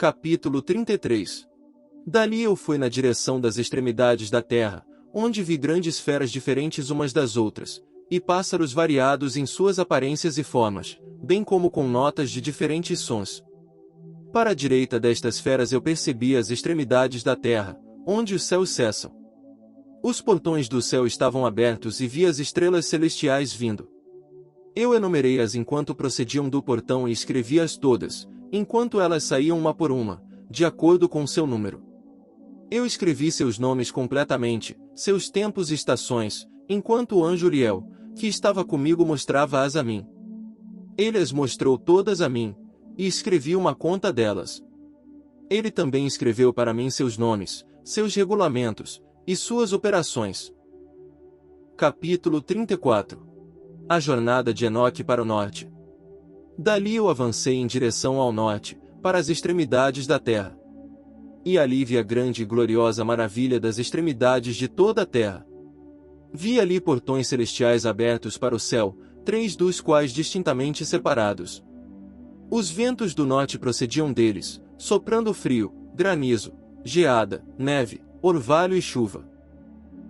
Capítulo 33. Dali eu fui na direção das extremidades da terra, onde vi grandes feras diferentes umas das outras, e pássaros variados em suas aparências e formas, bem como com notas de diferentes sons. Para a direita destas feras eu percebi as extremidades da terra, onde os céus cessam. Os portões do céu estavam abertos e vi as estrelas celestiais vindo. Eu enumerei-as enquanto procediam do portão e escrevi-as todas, enquanto elas saíam uma por uma, de acordo com seu número. Eu escrevi seus nomes completamente, seus tempos e estações, enquanto o anjo Uriel, que estava comigo, mostrava-as a mim. Ele as mostrou todas a mim, e escrevi uma conta delas. Ele também escreveu para mim seus nomes, seus regulamentos, e suas operações. Capítulo 34. A jornada de Enoque para o norte. Dali eu avancei em direção ao norte, para as extremidades da terra. E ali vi a grande e gloriosa maravilha das extremidades de toda a terra. Vi ali portões celestiais abertos para o céu, 3 dos quais distintamente separados. Os ventos do norte procediam deles, soprando frio, granizo, geada, neve, orvalho e chuva.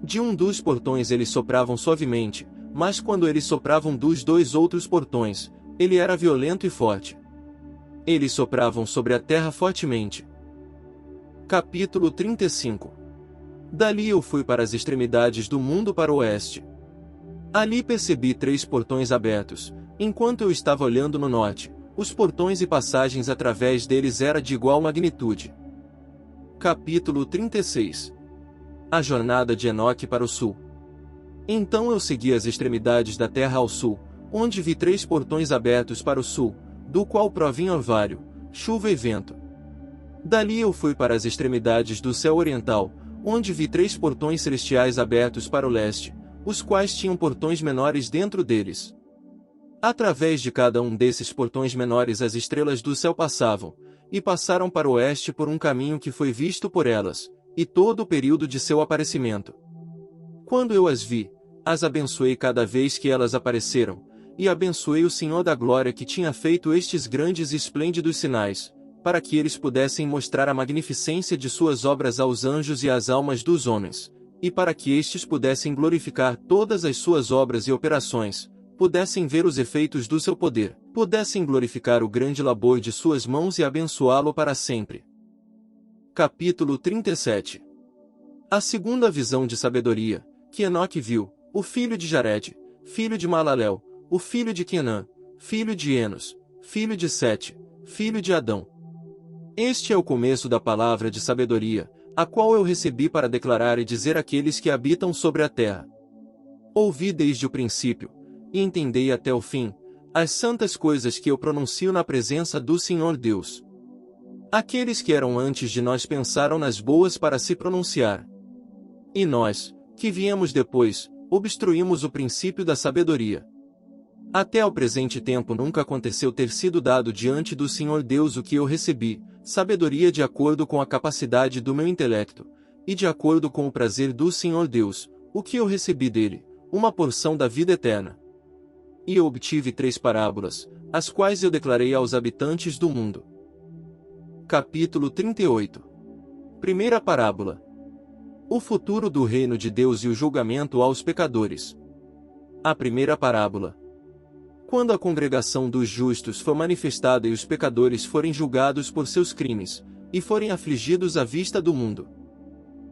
De um dos portões eles sopravam suavemente, mas quando eles sopravam dos 2 outros portões, ele era violento e forte. Eles sopravam sobre a terra fortemente. Capítulo 35. Dali eu fui para as extremidades do mundo para o oeste. Ali percebi 3 portões abertos, enquanto eu estava olhando no norte. Os portões e passagens através deles era de igual magnitude. Capítulo 36. A jornada de Enoque para o sul. Então eu segui as extremidades da terra ao sul, onde vi 3 portões abertos para o sul, do qual provinha orvalho, chuva e vento. Dali eu fui para as extremidades do céu oriental, onde vi 3 portões celestiais abertos para o leste, os quais tinham portões menores dentro deles. Através de cada um desses portões menores as estrelas do céu passavam, e passaram para o oeste por um caminho que foi visto por elas, e todo o período de seu aparecimento. Quando eu as vi, as abençoei cada vez que elas apareceram, e abençoei o Senhor da Glória que tinha feito estes grandes e esplêndidos sinais, para que eles pudessem mostrar a magnificência de suas obras aos anjos e às almas dos homens, e para que estes pudessem glorificar todas as suas obras e operações, pudessem ver os efeitos do seu poder, pudessem glorificar o grande labor de suas mãos e abençoá-lo para sempre. Capítulo 37. A segunda visão de sabedoria, que Enoque viu, o filho de Jared, filho de Malalel, o filho de Quenã, filho de Enos, filho de Sete, filho de Adão. Este é o começo da palavra de sabedoria, a qual eu recebi para declarar e dizer àqueles que habitam sobre a terra. Ouvi desde o princípio, e entendei até o fim, as santas coisas que eu pronuncio na presença do Senhor Deus. Aqueles que eram antes de nós pensaram nas boas para se pronunciar. E nós, que viemos depois, obstruímos o princípio da sabedoria. Até ao presente tempo nunca aconteceu ter sido dado diante do Senhor Deus o que eu recebi, sabedoria de acordo com a capacidade do meu intelecto, e de acordo com o prazer do Senhor Deus, o que eu recebi dele, uma porção da vida eterna. E eu obtive 3 parábolas, as quais eu declarei aos habitantes do mundo. Capítulo 38. Primeira parábola. O futuro do reino de Deus e o julgamento aos pecadores. A primeira parábola. Quando a congregação dos justos for manifestada e os pecadores forem julgados por seus crimes, e forem afligidos à vista do mundo.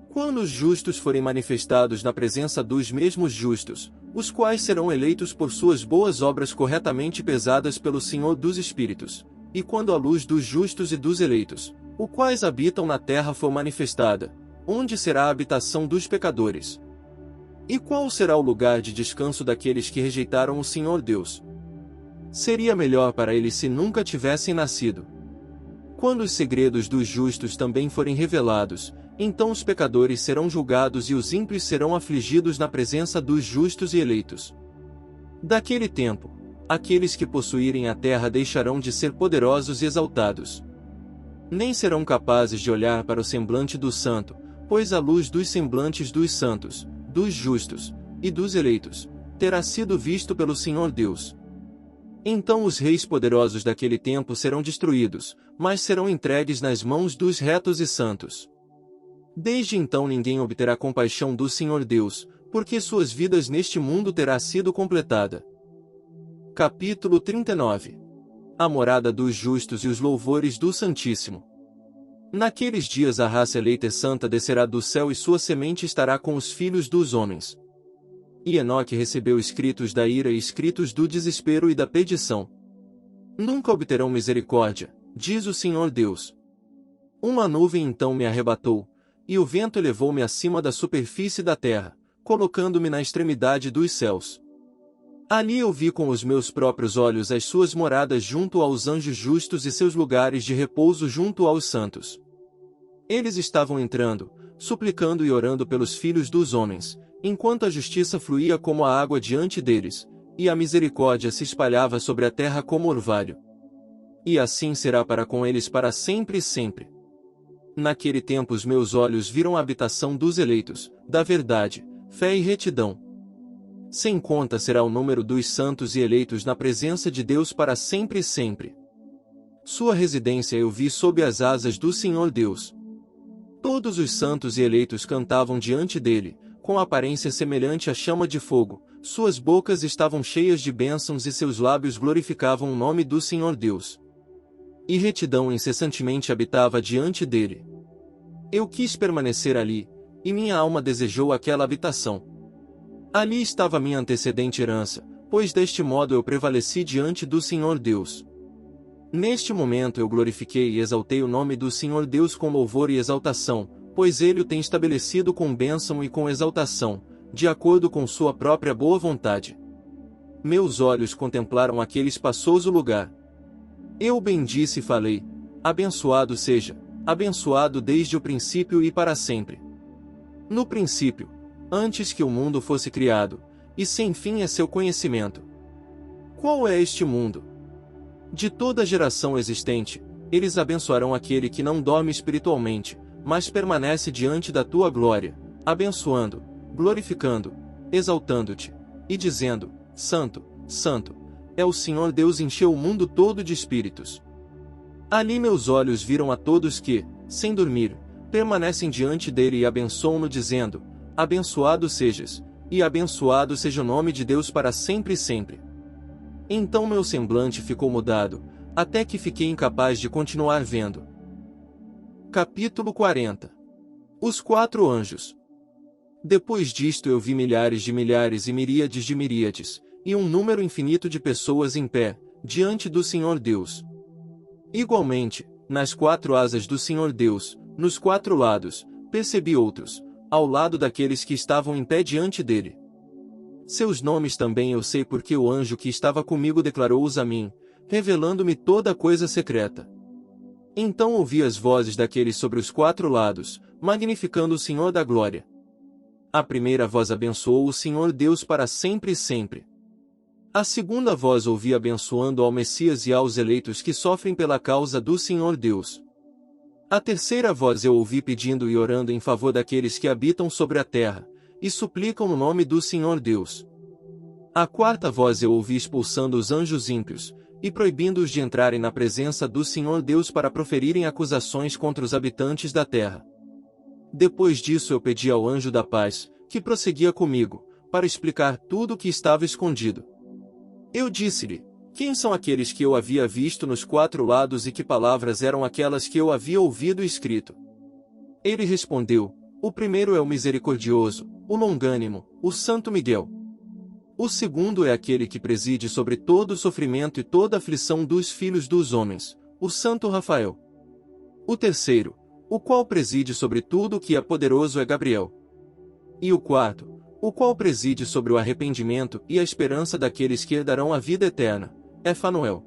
Quando os justos forem manifestados na presença dos mesmos justos, os quais serão eleitos por suas boas obras corretamente pesadas pelo Senhor dos Espíritos, e quando a luz dos justos e dos eleitos, os quais habitam na terra for manifestada, onde será a habitação dos pecadores? E qual será o lugar de descanso daqueles que rejeitaram o Senhor Deus? Seria melhor para eles se nunca tivessem nascido. Quando os segredos dos justos também forem revelados, então os pecadores serão julgados e os ímpios serão afligidos na presença dos justos e eleitos. Daquele tempo, aqueles que possuírem a terra deixarão de ser poderosos e exaltados. Nem serão capazes de olhar para o semblante do santo, pois a luz dos semblantes dos santos, dos justos e dos eleitos terá sido visto pelo Senhor Deus. Então os reis poderosos daquele tempo serão destruídos, mas serão entregues nas mãos dos retos e santos. Desde então ninguém obterá compaixão do Senhor Deus, porque suas vidas neste mundo terá sido completada. Capítulo 39. A morada dos justos e os louvores do Santíssimo. Naqueles dias a raça eleita e santa descerá do céu e sua semente estará com os filhos dos homens. E Enoque recebeu escritos da ira e escritos do desespero e da perdição. Nunca obterão misericórdia, diz o Senhor Deus. Uma nuvem então me arrebatou, e o vento levou-me acima da superfície da terra, colocando-me na extremidade dos céus. Ali eu vi com os meus próprios olhos as suas moradas junto aos anjos justos e seus lugares de repouso junto aos santos. Eles estavam entrando, suplicando e orando pelos filhos dos homens, enquanto a justiça fluía como a água diante deles, e a misericórdia se espalhava sobre a terra como orvalho. E assim será para com eles para sempre e sempre. Naquele tempo os meus olhos viram a habitação dos eleitos, da verdade, fé e retidão. Sem conta será o número dos santos e eleitos na presença de Deus para sempre e sempre. Sua residência eu vi sob as asas do Senhor Deus. Todos os santos e eleitos cantavam diante dele, com aparência semelhante à chama de fogo, suas bocas estavam cheias de bênçãos e seus lábios glorificavam o nome do Senhor Deus. E retidão incessantemente habitava diante dele. Eu quis permanecer ali, e minha alma desejou aquela habitação. Ali estava minha antecedente herança, pois deste modo eu prevaleci diante do Senhor Deus. Neste momento eu glorifiquei e exaltei o nome do Senhor Deus com louvor e exaltação, pois ele o tem estabelecido com bênção e com exaltação, de acordo com sua própria boa vontade. Meus olhos contemplaram aquele espaçoso lugar. Eu o bendisse e falei: abençoado seja, abençoado desde o princípio e para sempre. No princípio, antes que o mundo fosse criado, e sem fim é seu conhecimento. Qual é este mundo? De toda geração existente, eles abençoarão aquele que não dorme espiritualmente, mas permanece diante da tua glória, abençoando, glorificando, exaltando-te, e dizendo: Santo, Santo, é o Senhor Deus, encheu o mundo todo de espíritos. Ali meus olhos viram a todos que, sem dormir, permanecem diante dele e abençoam-no dizendo: abençoado sejas, e abençoado seja o nome de Deus para sempre e sempre. Então meu semblante ficou mudado, até que fiquei incapaz de continuar vendo. Capítulo 40. Os 4 anjos. Depois disto eu vi milhares de milhares e miríades de miríades, e um número infinito de pessoas em pé, diante do Senhor Deus. Igualmente, nas 4 asas do Senhor Deus, nos 4 lados, percebi outros, ao lado daqueles que estavam em pé diante dele. Seus nomes também eu sei porque o anjo que estava comigo declarou-os a mim, revelando-me toda coisa secreta. Então ouvi as vozes daqueles sobre os 4 lados, magnificando o Senhor da glória. A primeira voz abençoou o Senhor Deus para sempre e sempre. A segunda voz ouvi abençoando ao Messias e aos eleitos que sofrem pela causa do Senhor Deus. A terceira voz eu ouvi pedindo e orando em favor daqueles que habitam sobre a terra, e suplicam no nome do Senhor Deus. A quarta voz eu ouvi expulsando os anjos ímpios, e proibindo-os de entrarem na presença do Senhor Deus para proferirem acusações contra os habitantes da terra. Depois disso eu pedi ao anjo da paz, que prosseguia comigo, para explicar tudo o que estava escondido. Eu disse-lhe: quem são aqueles que eu havia visto nos 4 lados e que palavras eram aquelas que eu havia ouvido escrito? Ele respondeu: o primeiro é o misericordioso, o longânimo, o Santo Miguel. O segundo é aquele que preside sobre todo o sofrimento e toda a aflição dos filhos dos homens, o Santo Rafael. O terceiro, o qual preside sobre tudo o que é poderoso, é Gabriel. E o quarto, o qual preside sobre o arrependimento e a esperança daqueles que herdarão a vida eterna, é Fanuel.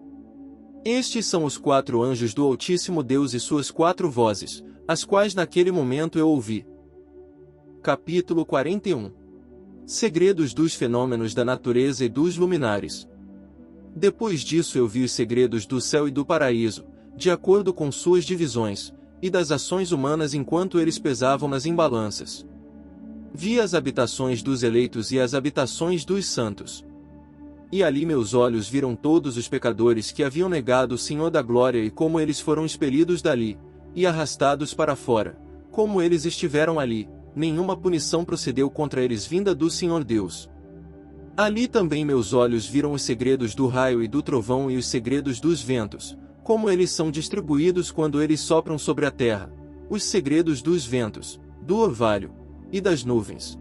Estes são os 4 anjos do Altíssimo Deus e suas 4 vozes, as quais naquele momento eu ouvi. Capítulo 41. Segredos dos fenômenos da natureza e dos luminares. Depois disso eu vi os segredos do céu e do paraíso, de acordo com suas divisões, e das ações humanas enquanto eles pesavam nas embalanças. Vi as habitações dos eleitos e as habitações dos santos. E ali meus olhos viram todos os pecadores que haviam negado o Senhor da glória e como eles foram expelidos dali, e arrastados para fora. Como eles estiveram ali, nenhuma punição procedeu contra eles vinda do Senhor Deus. Ali também meus olhos viram os segredos do raio e do trovão e os segredos dos ventos, como eles são distribuídos quando eles sopram sobre a terra, os segredos dos ventos, do orvalho, e das nuvens.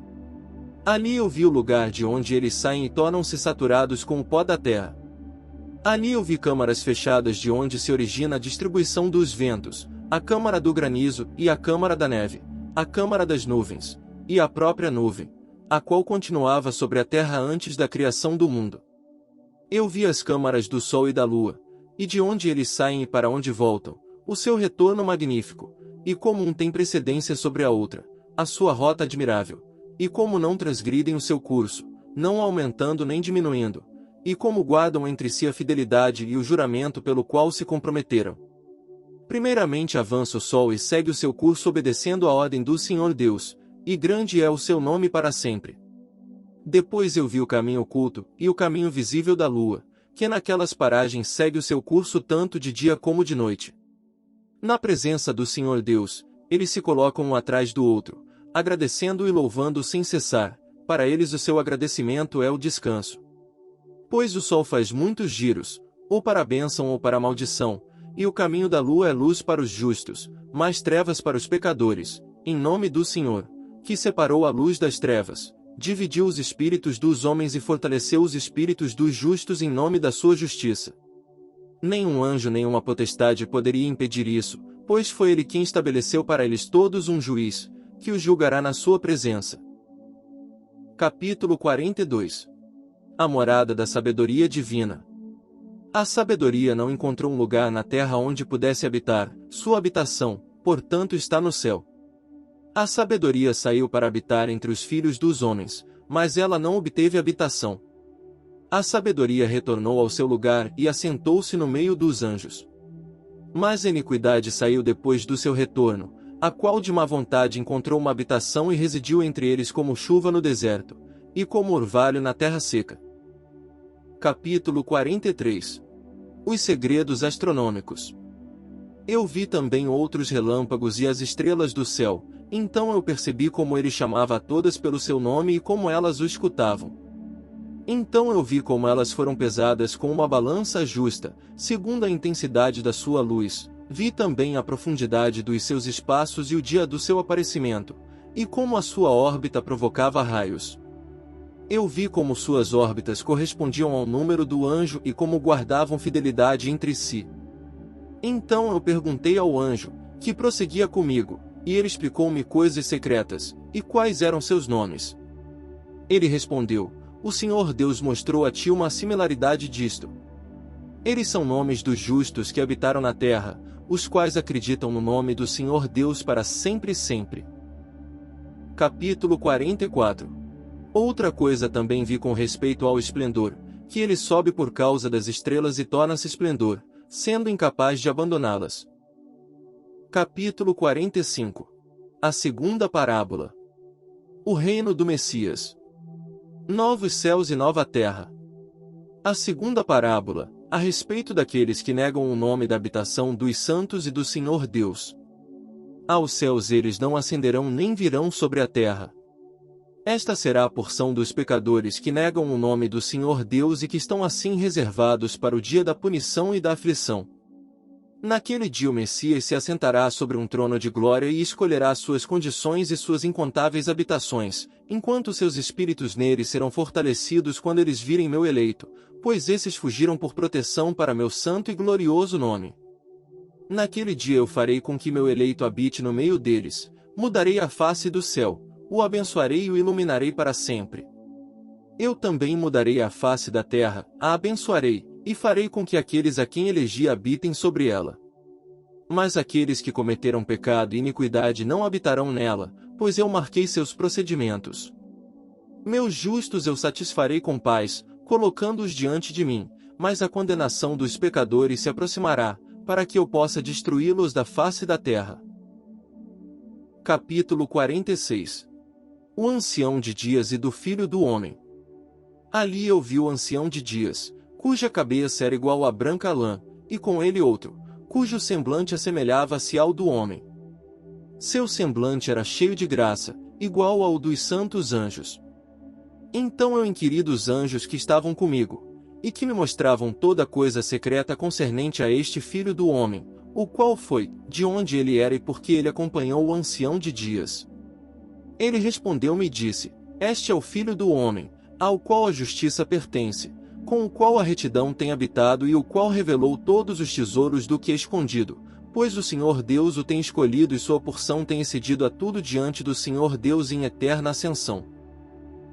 Ali eu vi o lugar de onde eles saem e tornam-se saturados com o pó da terra. Ali eu vi câmaras fechadas de onde se origina a distribuição dos ventos, a câmara do granizo e a câmara da neve, a câmara das nuvens, e a própria nuvem, a qual continuava sobre a terra antes da criação do mundo. Eu vi as câmaras do sol e da lua, e de onde eles saem e para onde voltam, o seu retorno magnífico, e como um tem precedência sobre a outra, a sua rota admirável, e como não transgridem o seu curso, não aumentando nem diminuindo, e como guardam entre si a fidelidade e o juramento pelo qual se comprometeram. Primeiramente avança o sol e segue o seu curso obedecendo à ordem do Senhor Deus, e grande é o seu nome para sempre. Depois eu vi o caminho oculto e o caminho visível da lua, que naquelas paragens segue o seu curso tanto de dia como de noite. Na presença do Senhor Deus, eles se colocam um atrás do outro, agradecendo e louvando sem cessar, para eles o seu agradecimento é o descanso. Pois o sol faz muitos giros, ou para a bênção ou para a maldição, e o caminho da lua é luz para os justos, mas trevas para os pecadores, em nome do Senhor, que separou a luz das trevas, dividiu os espíritos dos homens e fortaleceu os espíritos dos justos em nome da sua justiça. Nenhum anjo nem uma potestade poderia impedir isso, pois foi ele quem estabeleceu para eles todos um juiz, que os julgará na sua presença. Capítulo 42. A morada da sabedoria divina. A sabedoria não encontrou um lugar na terra onde pudesse habitar, sua habitação, portanto está no céu. A sabedoria saiu para habitar entre os filhos dos homens, mas ela não obteve habitação. A sabedoria retornou ao seu lugar e assentou-se no meio dos anjos. Mas a iniquidade saiu depois do seu retorno, a qual de má vontade encontrou uma habitação e residiu entre eles como chuva no deserto, e como orvalho na terra seca. Capítulo 43. Os segredos astronômicos. Eu vi também outros relâmpagos e as estrelas do céu, então eu percebi como ele chamava a todas pelo seu nome e como elas o escutavam. Então eu vi como elas foram pesadas com uma balança justa, segundo a intensidade da sua luz. Vi também a profundidade dos seus espaços e o dia do seu aparecimento, e como a sua órbita provocava raios. Eu vi como suas órbitas correspondiam ao número do anjo e como guardavam fidelidade entre si. Então eu perguntei ao anjo, que prosseguia comigo, e ele explicou-me coisas secretas, e quais eram seus nomes. Ele respondeu, o Senhor Deus mostrou a ti uma similaridade disto. Eles são nomes dos justos que habitaram na terra, os quais acreditam no nome do Senhor Deus para sempre e sempre. Capítulo 44. Outra coisa também vi com respeito ao esplendor, que ele sobe por causa das estrelas e torna-se esplendor, sendo incapaz de abandoná-las. Capítulo 45. A segunda parábola. O reino do Messias. Novos céus e nova terra. A segunda parábola, a respeito daqueles que negam o nome da habitação dos santos e do Senhor Deus. Aos céus eles não ascenderão nem virão sobre a terra. Esta será a porção dos pecadores que negam o nome do Senhor Deus e que estão assim reservados para o dia da punição e da aflição. Naquele dia o Messias se assentará sobre um trono de glória e escolherá suas condições e suas incontáveis habitações, enquanto seus espíritos nele serão fortalecidos quando eles virem meu eleito, pois esses fugiram por proteção para meu santo e glorioso nome. Naquele dia eu farei com que meu eleito habite no meio deles, mudarei a face do céu, o abençoarei e o iluminarei para sempre. Eu também mudarei a face da terra, a abençoarei, e farei com que aqueles a quem elegi habitem sobre ela. Mas aqueles que cometeram pecado e iniquidade não habitarão nela, pois eu marquei seus procedimentos. Meus justos eu satisfarei com paz, colocando-os diante de mim, mas a condenação dos pecadores se aproximará, para que eu possa destruí-los da face da terra. Capítulo 46. O ancião de dias e do filho do homem. Ali eu vi o ancião de dias, cuja cabeça era igual à branca lã, e com ele outro, cujo semblante assemelhava-se ao do homem. Seu semblante era cheio de graça, igual ao dos santos anjos. Então eu inquiri dos anjos que estavam comigo, e que me mostravam toda coisa secreta concernente a este filho do homem, o qual foi, de onde ele era e por que ele acompanhou o ancião de dias. Ele respondeu-me e disse: Este é o filho do homem, ao qual a justiça pertence, com o qual a retidão tem habitado e o qual revelou todos os tesouros do que é escondido, pois o Senhor Deus o tem escolhido e sua porção tem excedido a tudo diante do Senhor Deus em eterna ascensão.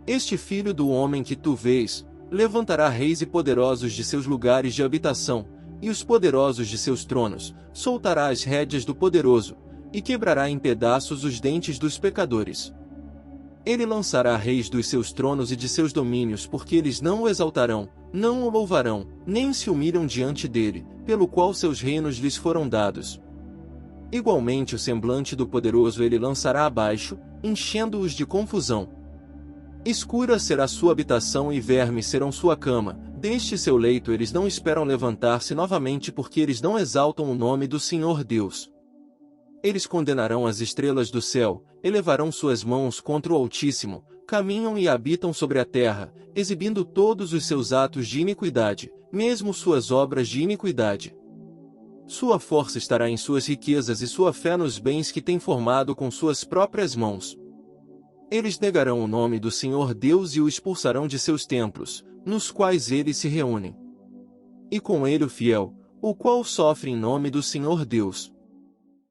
Este filho do homem que tu vês, levantará reis e poderosos de seus lugares de habitação, e os poderosos de seus tronos, soltará as rédeas do poderoso, e quebrará em pedaços os dentes dos pecadores. Ele lançará reis dos seus tronos e de seus domínios, porque eles não o exaltarão, não o louvarão, nem se humilham diante dele, pelo qual seus reinos lhes foram dados. Igualmente o semblante do poderoso ele lançará abaixo, enchendo-os de confusão. Escura será sua habitação e vermes serão sua cama, deste seu leito eles não esperam levantar-se novamente porque eles não exaltam o nome do Senhor Deus. Eles condenarão as estrelas do céu, elevarão suas mãos contra o Altíssimo, caminham e habitam sobre a terra, exibindo todos os seus atos de iniquidade, mesmo suas obras de iniquidade. Sua força estará em suas riquezas e sua fé nos bens que tem formado com suas próprias mãos. Eles negarão o nome do Senhor Deus e o expulsarão de seus templos, nos quais eles se reúnem. E com ele o fiel, o qual sofre em nome do Senhor Deus.